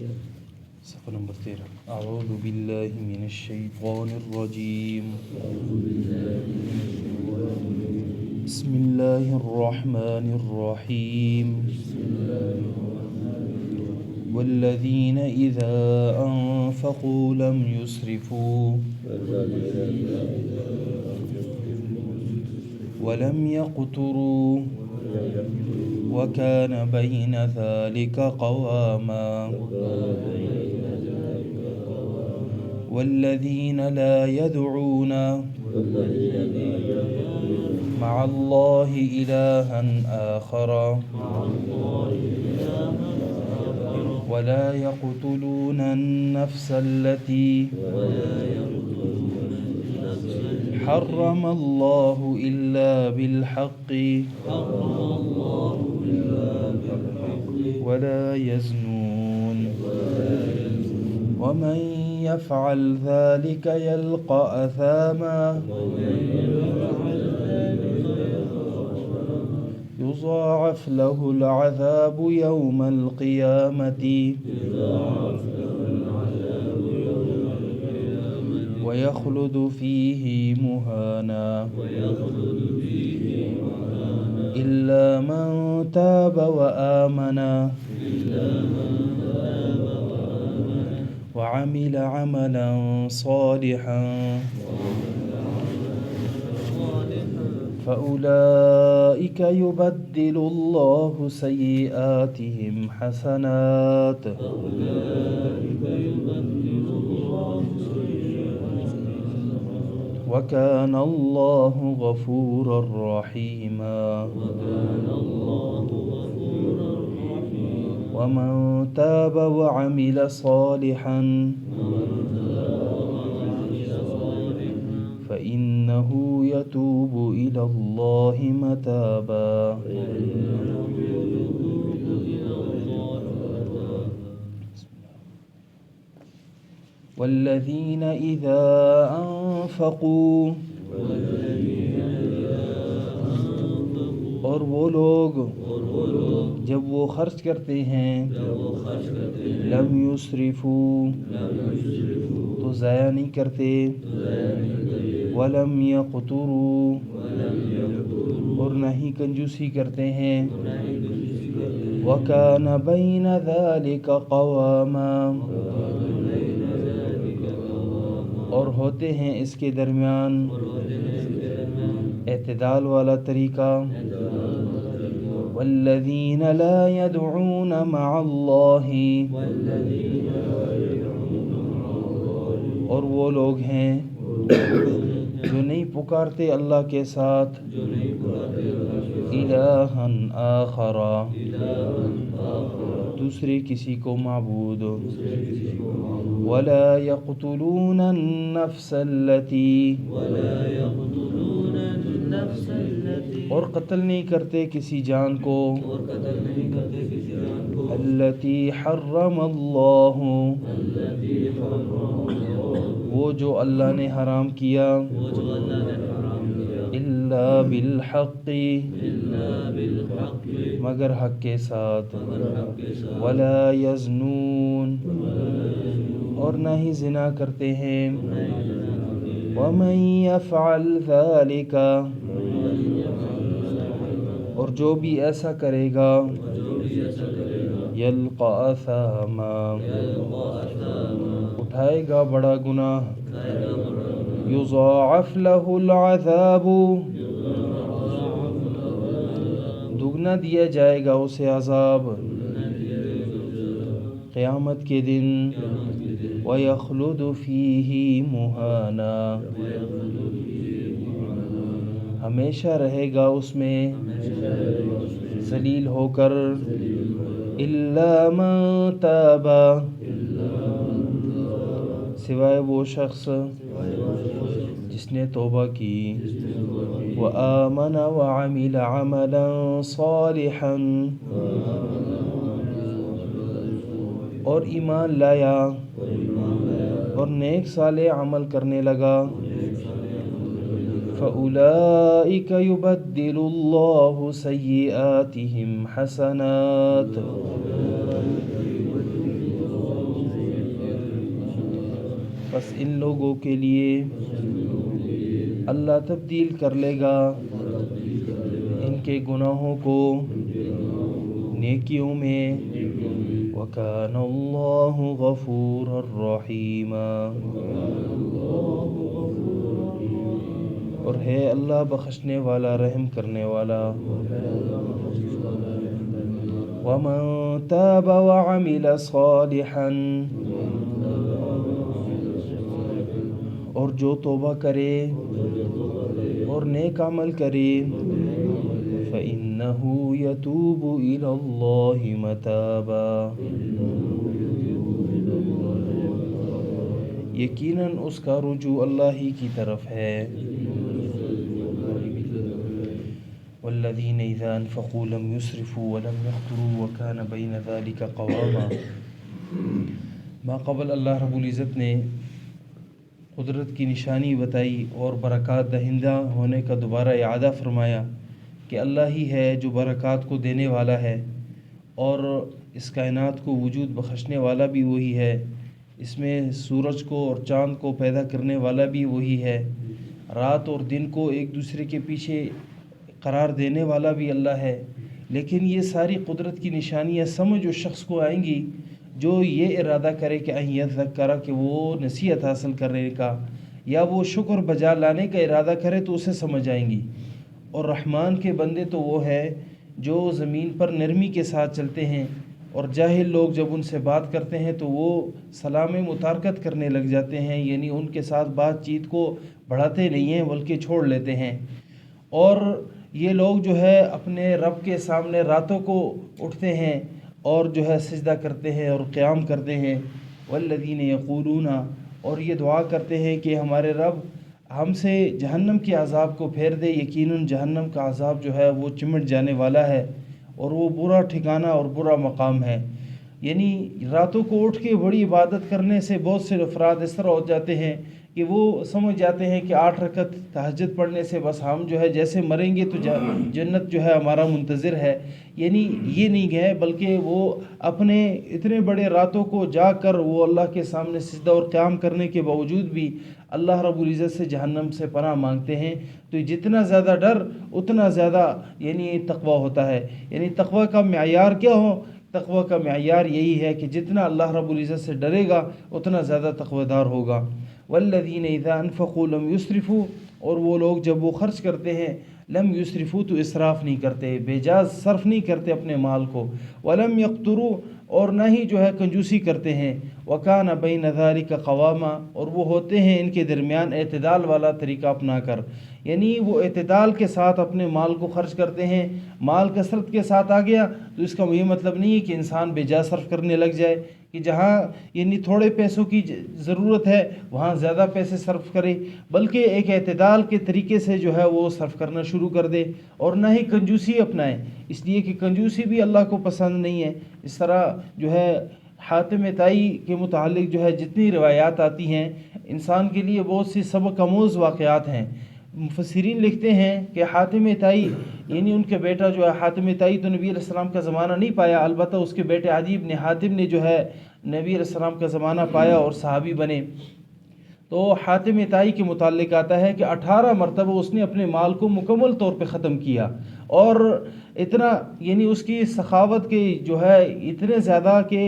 صفحہ نمبر 13. اعوذ باللہ من الشیطان الرجیم. بسم اللہ الرحمن الرحیم. والذین اذا انفقوا لم يسرفوا ولم يقتروا وكان بين ذلك قواما والذين لا يدعون مع الله إلها آخر ولا يقتلون النفس التي حرم الله إلا بالحق ولا يزنون ومن يفعل ذلك يلقى أثاما يضاعف له العذاب يوم القيامة ويخلد فيه مهانا إلا من تاب وآمن وعمل عملا صالحا فأولئك يبدل الله سيئاتهم حسنات وكان الله غفورا رحيما. ومن تاب وعمل صالحا فإنه يتوب إلى الله متابا. والذين إذا أنفقوا اور وہ لوگ جب وہ خرچ کرتے ہیں لم یسرفوا تو ضائع نہیں کرتے ولم یقتروا اور نہ ہی کنجوسی کرتے ہیں وکان بین ذلک قواما اور ہوتے ہیں اس کے درمیان اعتدال والا طریقہ والذین لا يدعون مع اللہ اور وہ لوگ ہیں جو نہیں پکارتے اللہ کے ساتھ الہا آخر دوسرے کسی کو معبود ولا يقتلون النفس التي اور قتل نہیں کرتے کسی جان کو التي حرم اللہ وہ جو اللہ نے حرام کیا الا بالحق مگر حق کے ساتھ ولا یزنون اور نہ ہی زنا کرتے ہیں ومن يفعل ذلك اور جو بھی ایسا کرے گا یلقى اثاما اٹھائے گا بڑا گناہ یضاعف له العذاب دگنا دیا جائے گا اسے عذاب قیامت کے دن وَيَخْلُدُ فِيهِ مُهَانًا ہمیشہ رہے گا اس میں ذلیل ہو کر إِلَّا مَن تَابَ سوائے وہ شخص جس نے توبہ کی وَآمَنَ وَعَمِلَ عَمَلًا صَالِحًا اور ایمان لایا اور نیک صالح عمل کرنے لگا فَأُولَئِكَ يُبَدِّلُ اللَّهُ سَيِّئَاتِهِمْ حَسَنَاتٍ بس ان لوگوں کے لیے اللہ تبدیل کر لے گا ان کے گناہوں کو نیکیوں میں وَكَانَ اللَّهُ غَفُورًا رَحِيمًا اور ہے اللہ بخشنے والا رحم کرنے والا وَمَن تَابَ وَعَمِلَ صَالِحًا اور جو توبہ کرے اور نیک عمل کرے فَإِنَّهُ يَتُوبُ إِلَى اللَّهِ مَتَابًا یقیناً اس کا رجوع اللہ ہی کی طرف ہے والذین اذا انفقوا لم يسرفوا ولم يقتروا وكان بين ذلك قواما ماقبل اللہ رب العزت نے قدرت کی نشانی بتائی اور برکات دہندہ ہونے کا دوبارہ اعادہ فرمایا کہ اللہ ہی ہے جو برکات کو دینے والا ہے اور اس کائنات کو وجود بخشنے والا بھی وہی ہے، اس میں سورج کو اور چاند کو پیدا کرنے والا بھی وہی ہے، رات اور دن کو ایک دوسرے کے پیچھے قرار دینے والا بھی اللہ ہے۔ لیکن یہ ساری قدرت کی نشانیاں سمجھ اس شخص کو آئیں گی جو یہ ارادہ کرے کہ ان یذکر کہ وہ نصیحت حاصل کرنے کا یا وہ شکر بجا لانے کا ارادہ کرے تو اسے سمجھ آئیں گی۔ اور رحمان کے بندے تو وہ ہے جو زمین پر نرمی کے ساتھ چلتے ہیں، اور جاہل لوگ جب ان سے بات کرتے ہیں تو وہ سلام متارکت کرنے لگ جاتے ہیں، یعنی ان کے ساتھ بات چیت کو بڑھاتے نہیں ہیں بلکہ چھوڑ لیتے ہیں۔ اور یہ لوگ جو ہے اپنے رب کے سامنے راتوں کو اٹھتے ہیں اور جو ہے سجدہ کرتے ہیں اور قیام کرتے ہیں، والذین یقولون اور یہ دعا کرتے ہیں کہ ہمارے رب ہم سے جہنم کے عذاب کو پھیر دے، یقیناً جہنم کا عذاب جو ہے وہ چمٹ جانے والا ہے اور وہ برا ٹھکانہ اور برا مقام ہے۔ یعنی راتوں کو اٹھ کے بڑی عبادت کرنے سے بہت سے افراد اس طرح ہو جاتے ہیں کہ وہ سمجھ جاتے ہیں کہ 8 رکعت تہجد پڑھنے سے بس ہم جو ہے جیسے مریں گے تو جنت جو ہے ہمارا منتظر ہے۔ یعنی یہ نہیں ہے، بلکہ وہ اپنے اتنے بڑے راتوں کو جا کر وہ اللہ کے سامنے سجدہ اور قیام کرنے کے باوجود بھی اللہ رب العزت سے جہنم سے پناہ مانگتے ہیں۔ تو جتنا زیادہ ڈر اتنا زیادہ یعنی تقوی ہوتا ہے۔ یعنی تقوی کا معیار کیا ہو؟ تقوی کا معیار یہی ہے کہ جتنا اللہ رب العزت سے ڈرے گا اتنا زیادہ تقوی دار ہوگا۔ والذین اذا انفقوا لم یسرفوا اور وہ لوگ جب وہ خرچ کرتے ہیں لم یسرفوا تو اسراف نہیں کرتے، بے جاز صرف نہیں کرتے اپنے مال کو، ولم یقتروا اور نہ ہی جو ہے کنجوسی کرتے ہیں، وکان بین ذلک قواما اور وہ ہوتے ہیں ان کے درمیان اعتدال والا طریقہ اپنا کر، یعنی وہ اعتدال کے ساتھ اپنے مال کو خرچ کرتے ہیں۔ مال کثرت کے ساتھ آ گیا تو اس کا یہ مطلب نہیں ہے کہ انسان بے جا صرف کرنے لگ جائے، کہ جہاں یعنی تھوڑے پیسوں کی ضرورت ہے وہاں زیادہ پیسے صرف کرے، بلکہ ایک اعتدال کے طریقے سے جو ہے وہ صرف کرنا شروع کر دے، اور نہ ہی کنجوسی اپنائے، اس لیے کہ کنجوسی بھی اللہ کو پسند نہیں ہے۔ اس طرح جو ہے حاتم طائی کے متعلق جو ہے جتنی روایات آتی ہیں انسان کے لیے بہت سی سبق آموز واقعات ہیں۔ مفسرین لکھتے ہیں کہ حاتم طائی یعنی ان کے بیٹا جو ہے حاتم طائی تو نبی علیہ السلام کا زمانہ نہیں پایا، البتہ اس کے بیٹے عدی بن حاتم نے جو ہے نبی علیہ السلام کا زمانہ پایا اور صحابی بنے۔ تو حاتم طائی کے متعلق آتا ہے کہ 18 مرتبہ اس نے اپنے مال کو مکمل طور پہ ختم کیا، اور اتنا یعنی اس کی سخاوت کے جو ہے اتنے زیادہ کہ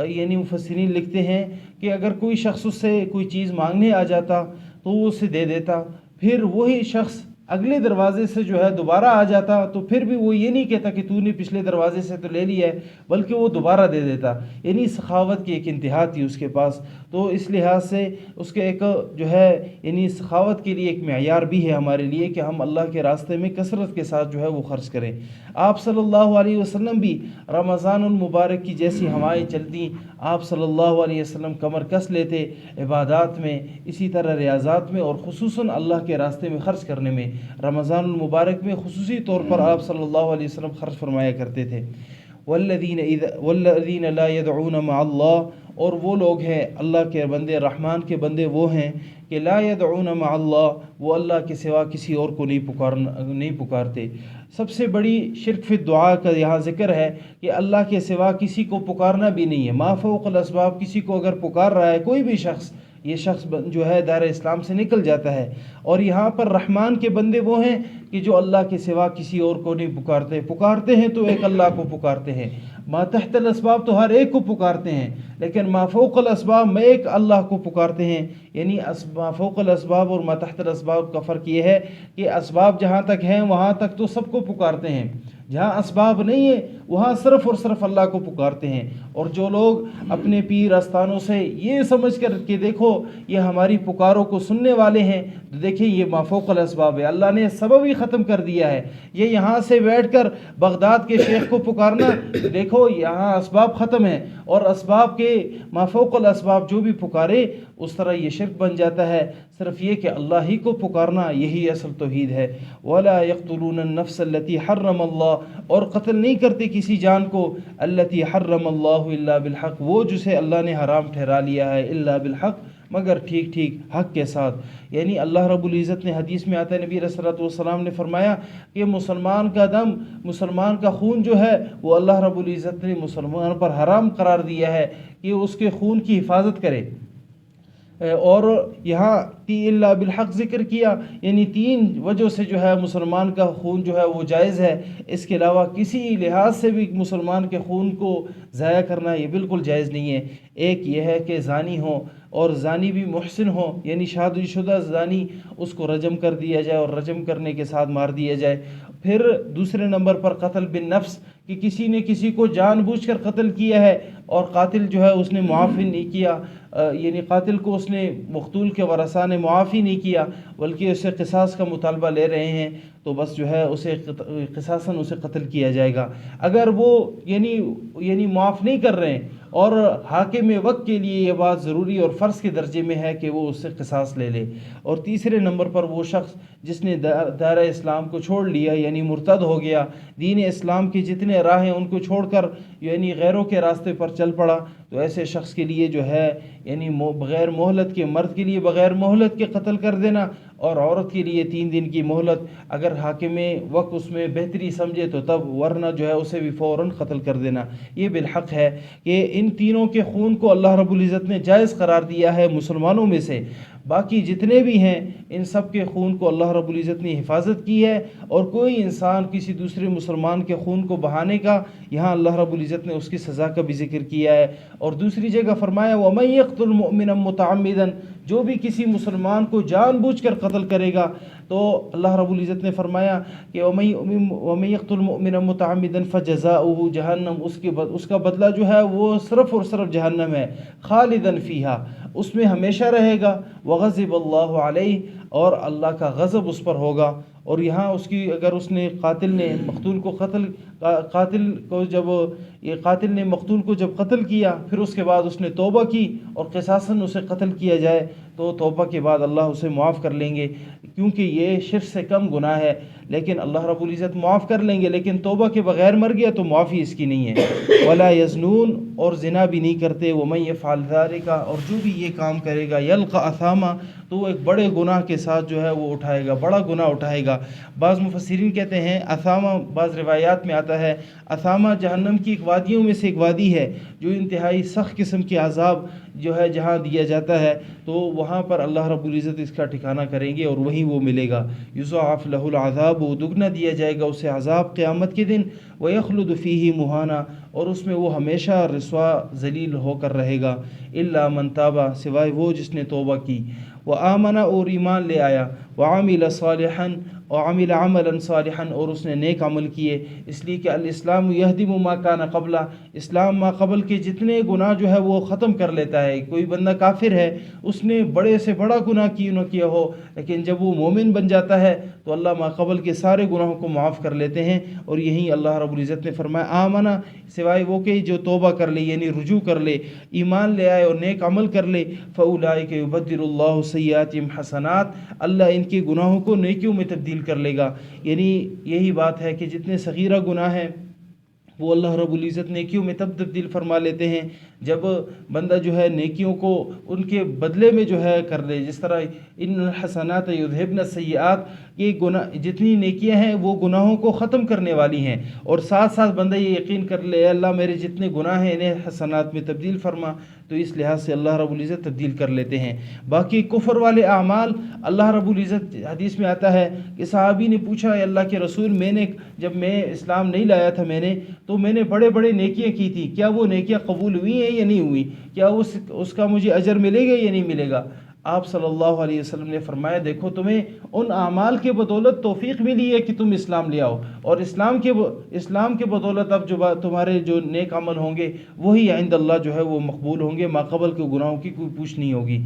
یعنی مفسرین لکھتے ہیں کہ اگر کوئی شخص اس سے کوئی چیز مانگنے آ جاتا تو وہ اسے دے دیتا، پھر وہی شخص اگلے دروازے سے جو ہے دوبارہ آ جاتا تو پھر بھی وہ یہ نہیں کہتا کہ تو نے پچھلے دروازے سے تو لے لیا ہے، بلکہ وہ دوبارہ دے دیتا، یعنی سخاوت کی ایک انتہا تھی اس کے پاس۔ تو اس لحاظ سے اس کے ایک جو ہے یعنی سخاوت کے لیے ایک معیار بھی ہے ہمارے لیے کہ ہم اللہ کے راستے میں کثرت کے ساتھ جو ہے وہ خرچ کریں۔ آپ صلی اللہ علیہ وسلم بھی رمضان المبارک کی جیسی ہوائیں چلتی آپ صلی اللہ علیہ وسلم کمر کس لیتے عبادات میں، اسی طرح ریاضات میں، اور خصوصاً اللہ کے راستے میں خرچ کرنے میں۔ رمضان المبارک میں خصوصی طور پر آپ صلی اللہ علیہ وسلم خرچ فرمایا کرتے تھے۔ والذین لا يدعون مع اللہ اور وہ لوگ ہیں اللہ کے بندے، رحمان کے بندے وہ ہیں کہ لا يدعون مع اللہ وہ اللہ کے سوا کسی اور کو نہیں پکارتے۔ سب سے بڑی شرک فی الدعاء کا یہاں ذکر ہے کہ اللہ کے سوا کسی کو پکارنا بھی نہیں ہے۔ ما فوق الاسباب کسی کو اگر پکار رہا ہے کوئی بھی شخص، یہ شخص جو ہے دائرہ اسلام سے نکل جاتا ہے۔ اور یہاں پر رحمان کے بندے وہ ہیں کہ جو اللہ کے سوا کسی اور کو نہیں پکارتے، پکارتے ہیں تو ایک اللہ کو پکارتے ہیں۔ ما تحت الاسباب تو ہر ایک کو پکارتے ہیں، لیکن ما فوق الاسباب میں ایک اللہ کو پکارتے ہیں۔ یعنی ما فوق الاسباب اور ما تحت الاسباب کا فرق یہ ہے کہ اسباب جہاں تک ہیں وہاں تک تو سب کو پکارتے ہیں، جہاں اسباب نہیں ہے وہاں صرف اور صرف اللہ کو پکارتے ہیں۔ اور جو لوگ اپنے پیر استانوں سے یہ سمجھ کر کہ دیکھو یہ ہماری پکاروں کو سننے والے ہیں، تو دیکھیں یہ ما فوق الاسباب ہے، اللہ نے سبب ہی ختم کر دیا ہے۔ یہ یہاں سے بیٹھ کر بغداد کے شیخ کو پکارنا، دیکھو یہاں اسباب ختم ہیں، اور اسباب کے ما فوق الاسباب جو بھی پکارے اس طرح یہ شرک بن جاتا ہے۔ صرف یہ کہ اللہ ہی کو پکارنا یہی اصل توحید ہے۔ وَلَا يَقْتُلُونَ النَّفْسَ الَّتِي حَرَّمَ اللَّهُ، اور قتل نہیں کرتے کسی جان کو، الَّتِي حَرَّمَ اللَّهُ إِلَّا بِالْحَقِّ، وہ جسے اللہ نے حرام ٹھہرا لیا ہے، إِلَّا بِالْحَقِّ، مگر ٹھیک ٹھیک حق کے ساتھ۔ یعنی اللہ رب العزت نے حدیث میں آتا ہے، نبی صلی اللہ علیہ وسلم نے فرمایا کہ مسلمان کا دم، مسلمان کا خون جو ہے وہ اللہ رب العزت نے مسلمان پر حرام قرار دیا ہے کہ اس کے خون کی حفاظت کرے۔ اور یہاں الا بالحق ذکر کیا، یعنی 3 وجہ سے جو ہے مسلمان کا خون جو ہے وہ جائز ہے، اس کے علاوہ کسی لحاظ سے بھی مسلمان کے خون کو ضائع کرنا یہ بالکل جائز نہیں ہے۔ ایک یہ ہے کہ زانی ہو اور زانی بھی محسن ہو، یعنی شادی شدہ زانی، اس کو رجم کر دیا جائے اور رجم کرنے کے ساتھ مار دیا جائے۔ پھر دوسرے نمبر پر قتل بالنفس، کہ کسی نے کسی کو جان بوجھ کر قتل کیا ہے اور قاتل جو ہے اس نے معافی نہیں کیا، یعنی قاتل کو اس نے مقتول کے ورثاء نے معافی نہیں کیا بلکہ اسے قصاص کا مطالبہ لے رہے ہیں، تو بس جو ہے اسے قصاصاً اسے قتل کیا جائے گا۔ اگر وہ یعنی معاف نہیں کر رہے ہیں اور حاکم وقت کے لیے یہ بات ضروری اور فرض کے درجے میں ہے کہ وہ اس سے قصاص لے لے۔ اور تیسرے نمبر پر وہ شخص جس نے دائرہ اسلام کو چھوڑ لیا، یعنی مرتد ہو گیا، دین اسلام کے جتنے راہ ہیں ان کو چھوڑ کر یعنی غیروں کے راستے پر چل پڑا، تو ایسے شخص کے لیے جو ہے یعنی بغیر مہلت کے، مرد کے لیے بغیر مہلت کے قتل کر دینا، اور عورت کے لیے 3 دن کی مہلت، اگر حاکم وقت اس میں بہتری سمجھے تو تب، ورنہ جو ہے اسے بھی فوراً قتل کر دینا۔ یہ بالحق ہے کہ ان تینوں کے خون کو اللہ رب العزت نے جائز قرار دیا ہے مسلمانوں میں سے، باقی جتنے بھی ہیں ان سب کے خون کو اللہ رب العزت نے حفاظت کی ہے، اور کوئی انسان کسی دوسرے مسلمان کے خون کو بہانے کا، یہاں اللہ رب العزت نے اس کی سزا کا بھی ذکر کیا ہے۔ اور دوسری جگہ فرمایا وَمَن يَقْتُلْ مُؤْمِنًا مُتَعَمِّدًا، جو بھی کسی مسلمان کو جان بوجھ کر قتل کرے گا، تو اللہ رب العزت نے فرمایا کہ وَمَن يَقْتُلْ مُؤْمِنًا مُتَعَمِّدًا فَجَزَاؤُهُ جَهَنَّمُ، اس کا بدلہ جو ہے وہ صرف اور صرف جہنم ہے، خالداً فیہا، اس میں ہمیشہ رہے گا، وغضب اللہ علیہ، اور اللہ کا غضب اس پر ہوگا۔ اور یہاں اس کی اگر اس نے قاتل نے مقتول کو قاتل نے مقتول کو جب قتل کیا، پھر اس کے بعد اس نے توبہ کی اور قصاصاً اسے قتل کیا جائے، تو توبہ کے بعد اللہ اسے معاف کر لیں گے، کیونکہ یہ شرک سے کم گناہ ہے، لیکن اللہ رب العزت معاف کر لیں گے، لیکن توبہ کے بغیر مر گیا تو معافی اس کی نہیں ہے۔ ولا یزنون، اور زنا بھی نہیں کرتے، ومن یفعل ذلک، اور جو بھی یہ کام کرے گا، یلقى اثاما، تو وہ ایک بڑے گناہ کے ساتھ جو ہے وہ اٹھائے گا، بڑا گناہ اٹھائے گا۔ بعض مفسرین کہتے ہیں اثاما، بعض روایات میں آتا ہے اثاما جہنم کی ایک وادیوں میں سے ایک وادی ہے جو انتہائی سخت قسم کے عذاب جو ہے جہاں دیا جاتا ہے، تو وہاں پر اللہ رب العزت اس کا ٹھکانہ کریں گے اور وہیں وہ ملے گا۔ یضاعف له العذاب، وہ دگنا دیا جائے گا اسے عذاب قیامت کے دن، ویخلد فیہ مہانا، اور اس میں وہ ہمیشہ رسوا ذلیل ہو کر رہے گا، الا من تاب، سوائے وہ جس نے توبہ کی، وآمن، اور ایمان لے آیا، وعمل صالحا، وعمل عملا صالحا، اور اس نے نیک عمل کیے، اس لیے کہ الاسلام یہدم ما کان قبلہ، اسلام ما قبل کے جتنے گناہ جو ہے وہ ختم کر لیتا ہے۔ کوئی بندہ کافر ہے، اس نے بڑے سے بڑا گناہ کیوں نہ کیا ہو، لیکن جب وہ مومن بن جاتا ہے تو اللہ ما قبل کے سارے گناہوں کو معاف کر لیتے ہیں۔ اور یہی اللہ رب العزت نے فرمایا آمنا، سوائے وہ کہ جو توبہ کر لے، یعنی رجوع کر لے، ایمان لے آئے اور نیک عمل کر لے، فاولئک یبدل اللہ سیئاتہم حسنات، اللہ ان کے گناہوں کو نیکیوں میں تبدیل کر لے گا۔ یعنی یہی بات ہے کہ جتنے صغیرہ گناہ ہیں وہ اللہ رب العزت نیکیوں میں تب تبدیل فرما لیتے ہیں جب بندہ جو ہے نیکیوں کو ان کے بدلے میں جو ہے کر لے، جس طرح ان الحسنات یذہبن السیئات، یہ گناہ جتنی نیکیاں ہیں وہ گناہوں کو ختم کرنے والی ہیں، اور ساتھ ساتھ بندہ یہ یقین کر لے اللہ میرے جتنے گناہ ہیں انہیں حسنات میں تبدیل فرما، تو اس لحاظ سے اللہ رب العزت تبدیل کر لیتے ہیں۔ باقی کفر والے اعمال اللہ رب العزت، حدیث میں آتا ہے کہ صحابی نے پوچھا اے اللہ کے رسول، جب میں اسلام نہیں لایا تھا تو میں نے بڑے بڑے نیکیاں کی تھی، کیا وہ نیکیاں قبول ہوئی ہیں یا نہیں ہوئی؟ کیا اس کا مجھے اجر ملے گا یا نہیں ملے گا؟ آپ صلی اللہ علیہ وسلم نے فرمایا دیکھو تمہیں ان اعمال کے بدولت توفیق ملی ہے کہ تم اسلام لے آؤ، اور اسلام کے بدولت اب جو تمہارے جو نیک عمل ہوں گے وہی عند اللہ جو ہے وہ مقبول ہوں گے، ماقبل کے گناہوں کی کوئی پوچھ نہیں ہوگی۔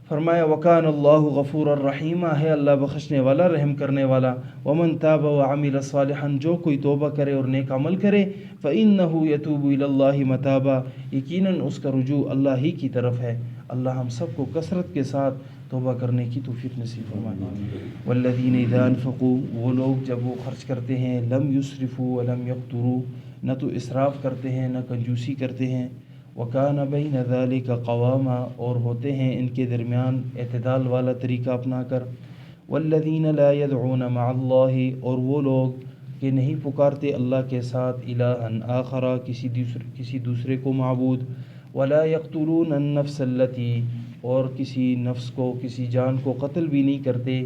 فرمایا وکان اللہ غفور الرحیم، ہے اللہ بخشنے والا رحم کرنے والا۔ ومن تاب وعمل صالحا، جو کوئی توبہ کرے اور نیک عمل کرے، فإنہ یتوب الی اللہ متابا، یقیناً اس کا رجوع اللہ ہی کی طرف ہے۔ اللہ ہم سب کو کثرت کے ساتھ توبہ کرنے کی توفیق نصیب فرمائے۔ والذین اذا انفقوا، وہ لوگ جب وہ خرچ کرتے ہیں، لم یسرفوا ولم یقتروا، نہ تو اسراف کرتے ہیں نہ کنجوسی کرتے ہیں، وَكَانَ بَيْنَ ذَلِكَ قَوَامًا، اور ہوتے ہیں ان کے درمیان اعتدال والا طریقہ اپنا کر۔ وَالَّذِينَ لَا يَدْعُونَ مَعَ اللَّهِ، اور وہ لوگ کہ نہیں پکارتے اللہ کے ساتھ الہًا آخر، کسی دوسرے کو معبود، وَلَا يَقْتُلُونَ النَّفْسَ الَّتِي، اور کسی نفس کو، کسی جان کو قتل بھی نہیں کرتے،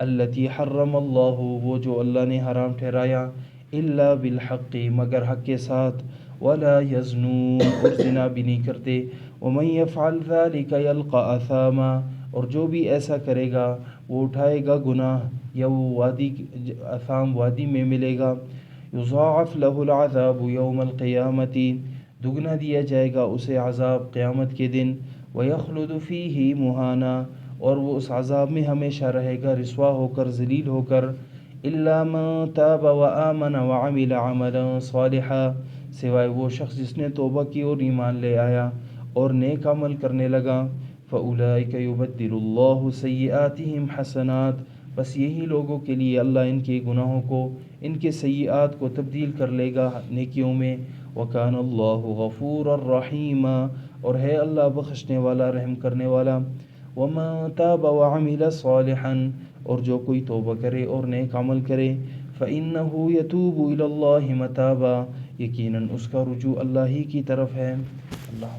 الَّتِي حَرَّمَ اللَّهُ، وہ جو اللہ نے حرام ٹھہرایا، إِلَّا بِالْحَقِّ، مگر حق کے ساتھ، وَلَا يَزْنُونَ، اور زنا بھی نہیں کرتے، وَمَن يَفْعَلْ ذَلِكَ يَلْقَ أَثَامًا، اور جو بھی ایسا کرے گا وہ اٹھائے گا گناہ، یا وہ اثام وادی میں ملے گا۔ يُضَاعَفْ لَهُ الْعَذَابُ يَوْمَ الْقِيَامَةِ، دگنا دیا جائے گا اسے عذاب قیامت کے دن، وَيَخْلُدُ فِيهِ مُهَانًا، اور وہ اس عذاب میں ہمیشہ رہے گا رسوا ہو کر، ذلیل ہو کر۔ إِلَّا مَن تَابَ وَآمَنَ وَعَمِلَ عَمَلًا صَالِحًا، سوائے وہ شخص جس نے توبہ کی اور ایمان لے آیا اور نیک عمل کرنے لگا، فَأُولَئِكَ يُبَدِّلُ اللَّهُ سَيِّئَاتِهِمْ حَسَنَاتٍ، بس یہی لوگوں کے لیے اللہ ان کے گناہوں کو، ان کے سیئات کو تبدیل کر لے گا نیکیوں میں۔ وَكَانَ اللَّهُ غَفُورًا رَحِيمًا، اور ہے اللہ بخشنے والا رحم کرنے والا۔ وَمَن تَابَ وَعَمِلَ صَالِحًا، اور جو کوئی توبہ کرے اور نیک عمل کرے، فَإِنَّهُ يَتُوبُ إِلَى اللَّهِ مَتَابًا، یقیناً اس کا رجوع اللہ ہی کی طرف ہے۔ اللہ